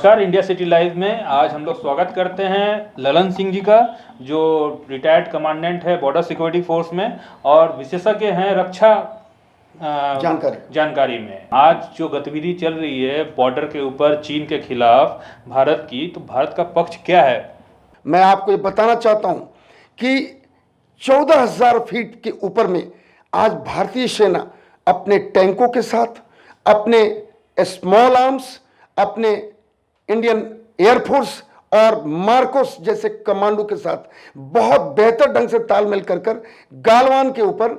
नमस्कार। India city live में आज हम लोग स्वागत करते हैं ललन सिंह जी का, जो रिटायर्ड कमांडेंट है बॉर्डर सिक्योरिटी फोर्स में और विशेषज्ञ हैं रक्षा जानकारी में। आज जो गतिविधि चल रही है बॉर्डर के ऊपर चीन के खिलाफ भारत की, तो भारत का पक्ष क्या है? मैं आपको ये बताना चाहता हूं कि 14,000 फीट के ऊपर में आज भारतीय सेना अपने टैंकों के साथ, अपने स्मॉल आर्म्स, अपने इंडियन एयरफोर्स और मार्कोस जैसे कमांडो के साथ बहुत बेहतर ढंग से तालमेल कर गालवान के ऊपर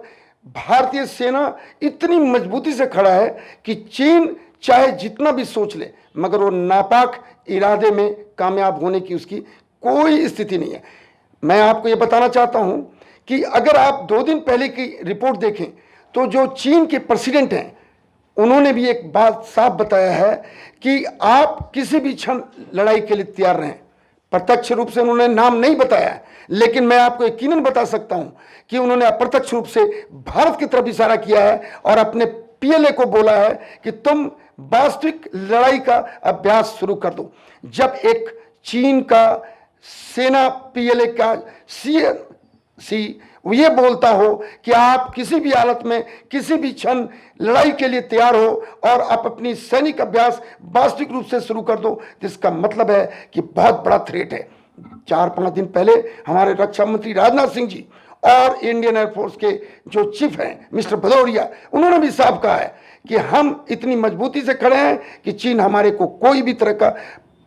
भारतीय सेना इतनी मजबूती से खड़ा है कि चीन चाहे जितना भी सोच ले, मगर वो नापाक इरादे में कामयाब होने की उसकी कोई स्थिति नहीं है। मैं आपको ये बताना चाहता हूं कि अगर आप 2 दिन पहले की रिपोर्ट देखें तो जो चीन के प्रेसिडेंट हैं उन्होंने भी एक बात साफ बताया है कि आप किसी भी क्षण लड़ाई के लिए तैयार रहें। प्रत्यक्ष रूप से उन्होंने नाम नहीं बताया है, लेकिन मैं आपको यकीनन बता सकता हूं कि उन्होंने अप्रत्यक्ष रूप से भारत की तरफ इशारा किया है और अपने पीएलए को बोला है कि तुम वास्तविक लड़ाई का अभ्यास शुरू कर दो। जब एक चीन का सेना पीएलए का सी ये बोलता हो कि आप किसी भी हालत में किसी भी क्षण लड़ाई के लिए तैयार हो और आप अपनी सैनिक अभ्यास वास्तविक रूप से शुरू कर दो, जिसका मतलब है कि बहुत बड़ा थ्रेट है। 4-5 दिन पहले हमारे रक्षा मंत्री राजनाथ सिंह जी और इंडियन एयरफोर्स के जो चीफ हैं मिस्टर भदौरिया, उन्होंने भी साफ कहा है कि हम इतनी मजबूती से खड़े हैं कि चीन हमारे को कोई भी तरह का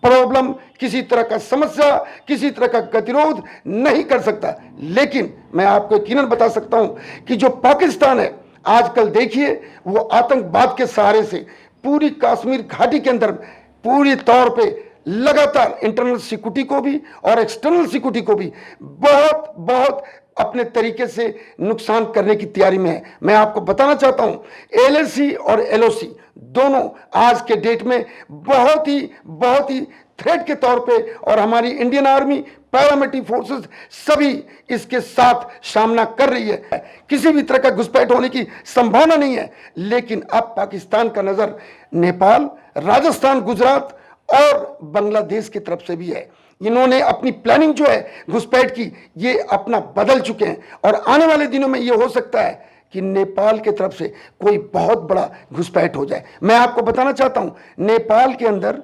प्रॉब्लम, किसी तरह का समस्या, किसी तरह का गतिरोध नहीं कर सकता। लेकिन मैं आपको यकीनन बता सकता हूं कि जो पाकिस्तान है आजकल, देखिए वो आतंकवाद के सहारे से पूरी कश्मीर घाटी के अंदर पूरी तौर पे लगातार इंटरनल सिक्योरिटी को भी और एक्सटर्नल सिक्योरिटी को भी बहुत बहुत अपने तरीके से नुकसान करने की तैयारी में है। मैं आपको बताना चाहता हूं एलएसी और एलओसी दोनों आज के डेट में बहुत ही थ्रेट के तौर पे, और हमारी इंडियन आर्मी, पैरामिलिट्री फोर्सेस सभी इसके साथ सामना कर रही है। किसी भी तरह का घुसपैठ होने की संभावना नहीं है। लेकिन अब पाकिस्तान का नजर नेपाल, राजस्थान, गुजरात और बांग्लादेश की तरफ से भी है। इन्होंने अपनी प्लानिंग जो है घुसपैठ की, ये अपना बदल चुके हैं और आने वाले दिनों में ये हो सकता है कि नेपाल की तरफ से कोई बहुत बड़ा घुसपैठ हो जाए। मैं आपको बताना चाहता हूं नेपाल के अंदर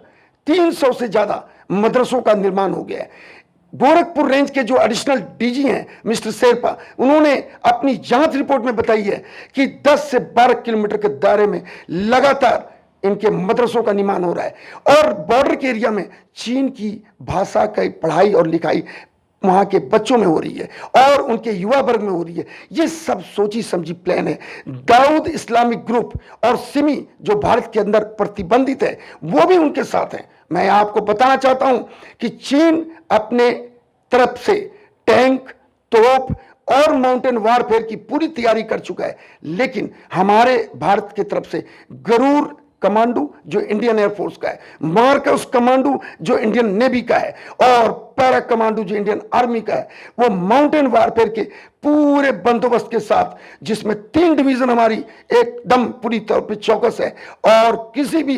300 से ज्यादा मदरसों का निर्माण हो गया है। गोरखपुर रेंज के जो एडिशनल डीजी हैं मिस्टर शेरपा, उन्होंने अपनी जांच रिपोर्ट में बताई है कि 10 से 12 किलोमीटर के दायरे में लगातार इनके मदरसों का निर्माण हो रहा है और बॉर्डर के एरिया में चीन की भाषा की पढ़ाई और लिखाई वहां के बच्चों में हो रही है और उनके युवा वर्ग में हो रही है। ये सब सोची समझी प्लान है। दाऊद इस्लामिक ग्रुप और सिमी जो भारत के अंदर प्रतिबंधित है, वो भी उनके साथ हैं। मैं आपको बताना चाहता हूं कि चीन अपने तरफ से टैंक, तोप और माउंटेन वारफेयर की पूरी तैयारी कर चुका है। लेकिन हमारे भारत की तरफ से गरुड़ कमांडो जो इंडियन एयरफोर्स का है, मार्कस कमांडो जो इंडियन नेवी का है और पैरा कमांडो जो इंडियन आर्मी का है, वो माउंटेन वारफेयर के पूरे बंदोबस्त के साथ, जिसमें 3 डिवीजन हमारी एकदम पूरी तौर पे चौकस है और किसी भी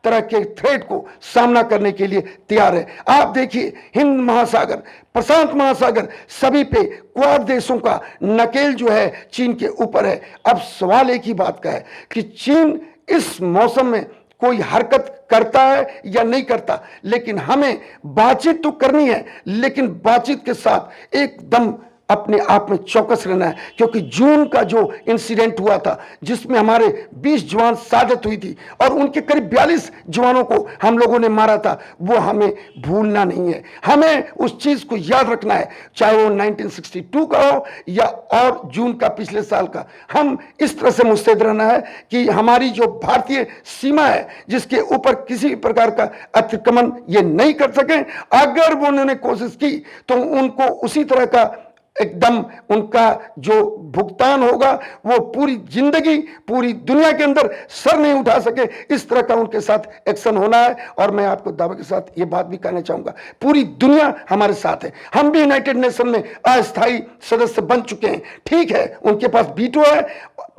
तरह के थ्रेट को सामना करने के लिए तैयार है। आप देखिए हिंद महासागर, प्रशांत महासागर, सभी पे क्वाड देशों का नकेल जो है चीन के ऊपर है। अब सवाल एक ही बात का है कि चीन इस मौसम में कोई हरकत करता है या नहीं करता, लेकिन हमें बातचीत तो करनी है, लेकिन बातचीत के साथ एकदम अपने आप में चौकस रहना है। क्योंकि जून का जो इंसिडेंट हुआ था जिसमें हमारे 20 जवान शहादत हुई थी और उनके करीब 42 जवानों को हम लोगों ने मारा था, वो हमें भूलना नहीं है। हमें उस चीज को याद रखना है, चाहे वो 1962 का हो या और जून का पिछले साल का। हम इस तरह से मुस्तैद रहना है कि हमारी जो भारतीय सीमा है जिसके ऊपर किसी भी प्रकार का अतिक्रमण ये नहीं कर सके। अगर वो उन्होंने कोशिश की तो उनको उसी तरह का एकदम उनका जो भुगतान होगा वो पूरी जिंदगी पूरी दुनिया के अंदर सर नहीं उठा सके, इस तरह का उनके साथ एक्शन होना है। और मैं आपको दावे के साथ ये बात भी कहना चाहूंगा, पूरी दुनिया हमारे साथ है। हम भी यूनाइटेड नेशन में अस्थायी सदस्य बन चुके हैं। ठीक है, उनके पास वीटो है।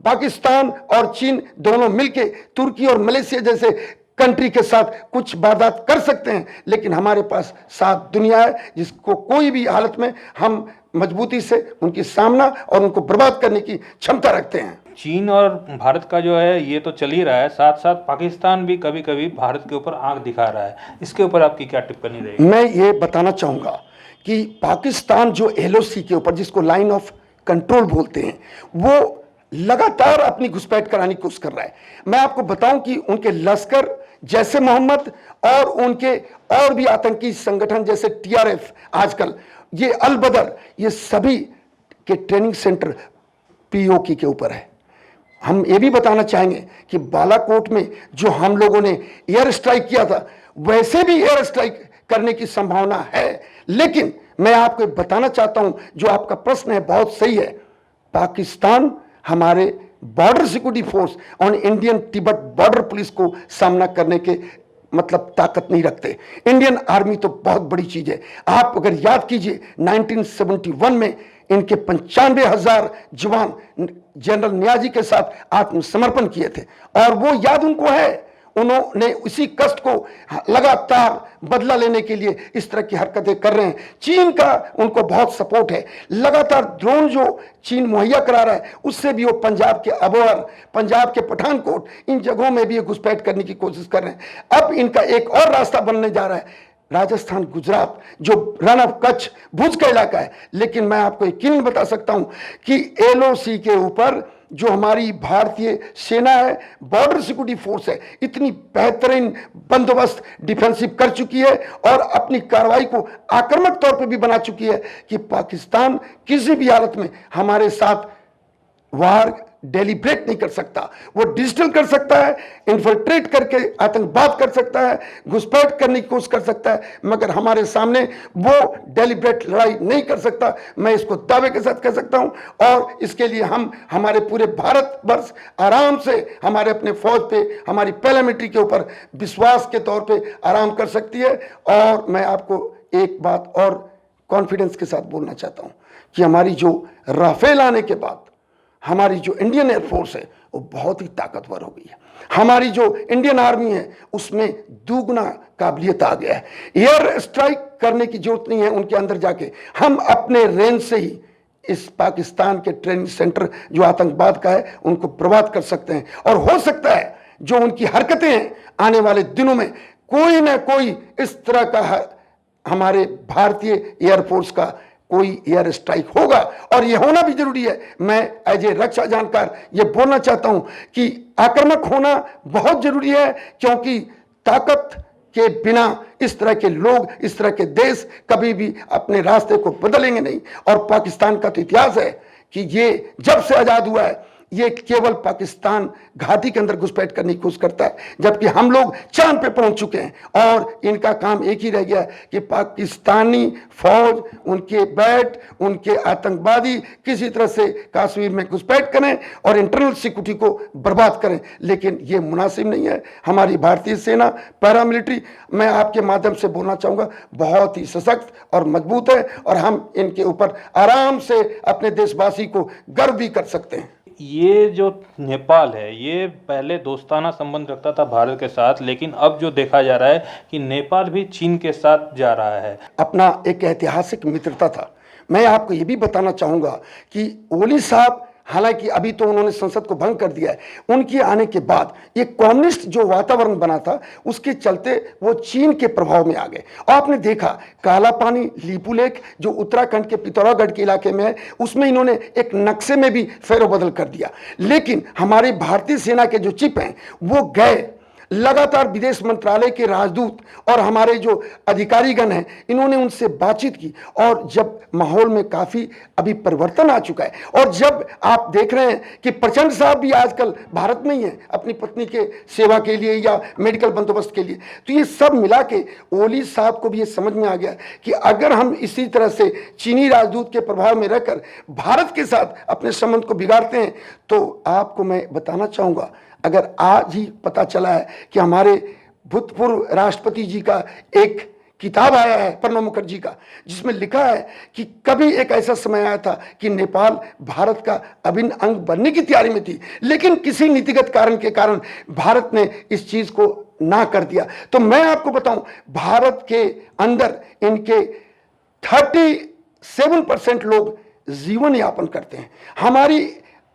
पाकिस्तान और चीन दोनों मिलके तुर्की और मलेशिया जैसे कंट्री के साथ कुछ वारदात कर सकते हैं, लेकिन हमारे पास साथ दुनिया है जिसको कोई भी हालत में हम मजबूती से उनकी सामना और उनको बर्बाद करने की क्षमता रखते हैं। चीन और भारत का जो है ये तो चल ही रहा है, साथ साथ पाकिस्तान भी कभी कभी भारत के ऊपर आंख दिखा रहा है। इसके ऊपर आपकी क्या टिप्पणी रहेगी? मैं ये बताना चाहूँगा कि पाकिस्तान जो LOC के ऊपर, जिसको लाइन ऑफ कंट्रोल बोलते हैं, वो लगातार अपनी घुसपैठ कराने की कोशिश कर रहा है। मैं आपको बताऊं कि उनके लश्कर जैसे मोहम्मद और उनके और भी आतंकी संगठन जैसे TRF, आजकल ये अल बदर, ये सभी के ट्रेनिंग सेंटर POK के ऊपर है। हम ये भी बताना चाहेंगे कि बालाकोट में जो हम लोगों ने एयर स्ट्राइक किया था, वैसे भी एयर स्ट्राइक करने की संभावना है। लेकिन मैं आपको बताना चाहता हूं, जो आपका प्रश्न है बहुत सही है, पाकिस्तान हमारे बॉर्डर सिक्योरिटी फोर्स और इंडियन तिब्बत बॉर्डर पुलिस को सामना करने के मतलब ताकत नहीं रखते। इंडियन आर्मी तो बहुत बड़ी चीज है। आप अगर याद कीजिए 1971 में इनके 95,000 जवान जनरल नियाजी के साथ आत्मसमर्पण किए थे, और वो याद उनको है। उन्होंने इसी कष्ट को लगातार बदला लेने के लिए इस तरह की हरकतें कर रहे हैं। चीन का उनको बहुत सपोर्ट है। लगातार ड्रोन जो चीन मुहैया करा रहा है, उससे भी वो पंजाब के अबोहर, पंजाब के पठानकोट, इन जगहों में भी ये घुसपैठ करने की कोशिश कर रहे हैं। अब इनका एक और रास्ता बनने जा रहा है, राजस्थान, गुजरात, जो रन ऑफ कच्छ, भुज का इलाका है। लेकिन मैं आपको यकीन बता सकता हूं कि LOC के ऊपर जो हमारी भारतीय सेना है, बॉर्डर सिक्योरिटी फोर्स है, इतनी बेहतरीन बंदोबस्त डिफेंसिव कर चुकी है और अपनी कार्रवाई को आक्रामक तौर पे भी बना चुकी है कि पाकिस्तान किसी भी हालत में हमारे साथ वार डेलिब्रेट नहीं कर सकता। वो डिजिटल कर सकता है, इन्फिल्ट्रेट करके आतंकवाद कर सकता है, घुसपैठ करने की कोशिश कर सकता है, मगर हमारे सामने वो डेलिब्रेट लड़ाई नहीं कर सकता। मैं इसको दावे के साथ कह सकता हूं, और इसके लिए हम हमारे पूरे भारतवर्ष आराम से हमारे अपने फौज पे, हमारी पैरामिलिट्री के ऊपर विश्वास के तौर पे आराम कर सकती है। और मैं आपको एक बात और कॉन्फिडेंस के साथ बोलना चाहता हूं कि हमारी जो राफेल आने के बाद हमारी जो इंडियन एयरफोर्स है वो बहुत ही ताकतवर हो गई है। हमारी जो इंडियन आर्मी है उसमें दुगना काबिलियत आ गया है। एयर स्ट्राइक करने की जरूरत नहीं है उनके अंदर जाके, हम अपने रेंज से ही इस पाकिस्तान के ट्रेनिंग सेंटर जो आतंकवाद का है उनको बर्बाद कर सकते हैं। और हो सकता है जो उनकी हरकतें हैं, आने वाले दिनों में कोई ना कोई इस तरह का हमारे भारतीय एयरफोर्स का कोई एयर स्ट्राइक होगा, और यह होना भी जरूरी है। मैं एज ए रक्षा जानकार यह बोलना चाहता हूं कि आक्रामक होना बहुत जरूरी है, क्योंकि ताकत के बिना इस तरह के लोग, इस तरह के देश कभी भी अपने रास्ते को बदलेंगे नहीं। और पाकिस्तान का तो इतिहास है कि ये जब से आजाद हुआ है ये केवल पाकिस्तान घाटी के अंदर घुसपैठ करने की कोशिश करता है, जबकि हम लोग चांद पे पहुंच चुके हैं। और इनका काम एक ही रह गया है कि पाकिस्तानी फौज, उनके बैट, उनके आतंकवादी किसी तरह से कश्मीर में घुसपैठ करें और इंटरनल सिक्योरिटी को बर्बाद करें। लेकिन ये मुनासिब नहीं है। हमारी भारतीय सेना, पैरामिलिट्री, मैं आपके माध्यम से बोलना चाहूँगा, बहुत ही सशक्त और मजबूत है, और हम इनके ऊपर आराम से अपने देशवासी को गर्व भी कर सकते हैं। ये जो नेपाल है ये पहले दोस्ताना संबंध रखता था भारत के साथ, लेकिन अब जो देखा जा रहा है कि नेपाल भी चीन के साथ जा रहा है। अपना एक ऐतिहासिक मित्रता था। मैं आपको ये भी बताना चाहूँगा कि ओली साहब, हालांकि अभी तो उन्होंने संसद को भंग कर दिया है, उनके आने के बाद ये कम्युनिस्ट जो वातावरण बना था उसके चलते वो चीन के प्रभाव में आ गए। और आपने देखा काला पानी, लीपू लेक जो उत्तराखंड के पिथौरागढ़ के इलाके में है, उसमें इन्होंने एक नक्शे में भी फेरबदल कर दिया। लेकिन हमारे भारतीय सेना के जो चिप हैं वो गए, लगातार विदेश मंत्रालय के राजदूत और हमारे जो अधिकारीगण हैं इन्होंने उनसे बातचीत की, और जब माहौल में काफ़ी अभी परिवर्तन आ चुका है, और जब आप देख रहे हैं कि प्रचंड साहब भी आजकल भारत में ही हैं अपनी पत्नी के सेवा के लिए या मेडिकल बंदोबस्त के लिए, तो ये सब मिला के ओली साहब को भी ये समझ में आ गया कि अगर हम इसी तरह से चीनी राजदूत के प्रभाव में रहकर भारत के साथ अपने संबंध को बिगाड़ते हैं, तो आपको मैं बताना चाहूँगा, अगर आज ही पता चला है कि हमारे भूतपूर्व राष्ट्रपति जी का एक किताब आया है, प्रणब मुखर्जी का, जिसमें लिखा है कि कभी एक ऐसा समय आया था कि नेपाल भारत का अभिन्न अंग बनने की तैयारी में थी, लेकिन किसी नीतिगत कारण के कारण भारत ने इस चीज को ना कर दिया। तो मैं आपको बताऊं, भारत के अंदर इनके 37% लोग जीवन यापन करते हैं। हमारी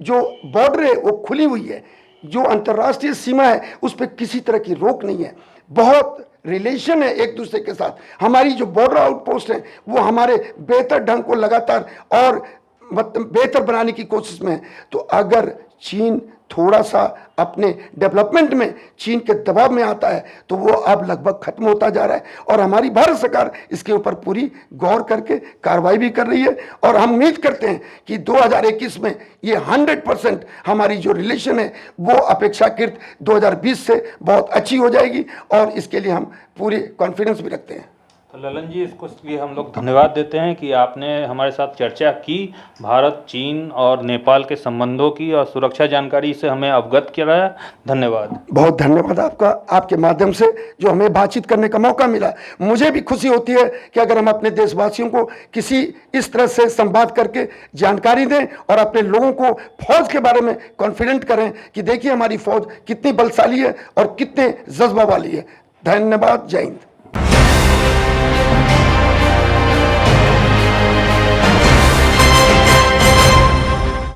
जो बॉर्डर है वो खुली हुई है, जो अंतर्राष्ट्रीय सीमा है उस पर किसी तरह की रोक नहीं है, बहुत रिलेशन है एक दूसरे के साथ। हमारी जो बॉर्डर आउटपोस्ट है वो हमारे बेहतर ढंग को लगातार और बेहतर बनाने की कोशिश में है। तो अगर चीन थोड़ा सा अपने डेवलपमेंट में चीन के दबाव में आता है तो वो अब लगभग खत्म होता जा रहा है, और हमारी भारत सरकार इसके ऊपर पूरी गौर करके कार्रवाई भी कर रही है। और हम उम्मीद करते हैं कि 2021 में ये 100% हमारी जो रिलेशन है वो अपेक्षाकृत 2020 से बहुत अच्छी हो जाएगी, और इसके लिए हम पूरी कॉन्फिडेंस भी रखते हैं। तो ललन जी, इसको लिए हम लोग धन्यवाद देते हैं कि आपने हमारे साथ चर्चा की, भारत, चीन और नेपाल के संबंधों की और सुरक्षा जानकारी से हमें अवगत कराया। धन्यवाद। बहुत धन्यवाद आपका, आपके माध्यम से जो हमें बातचीत करने का मौका मिला। मुझे भी खुशी होती है कि अगर हम अपने देशवासियों को किसी इस तरह से संवाद करके जानकारी दें और अपने लोगों को फौज के बारे में कॉन्फिडेंट करें कि देखिए हमारी फौज कितनी बलशाली है और कितने जज्बा वाली है। धन्यवाद। जय हिंद।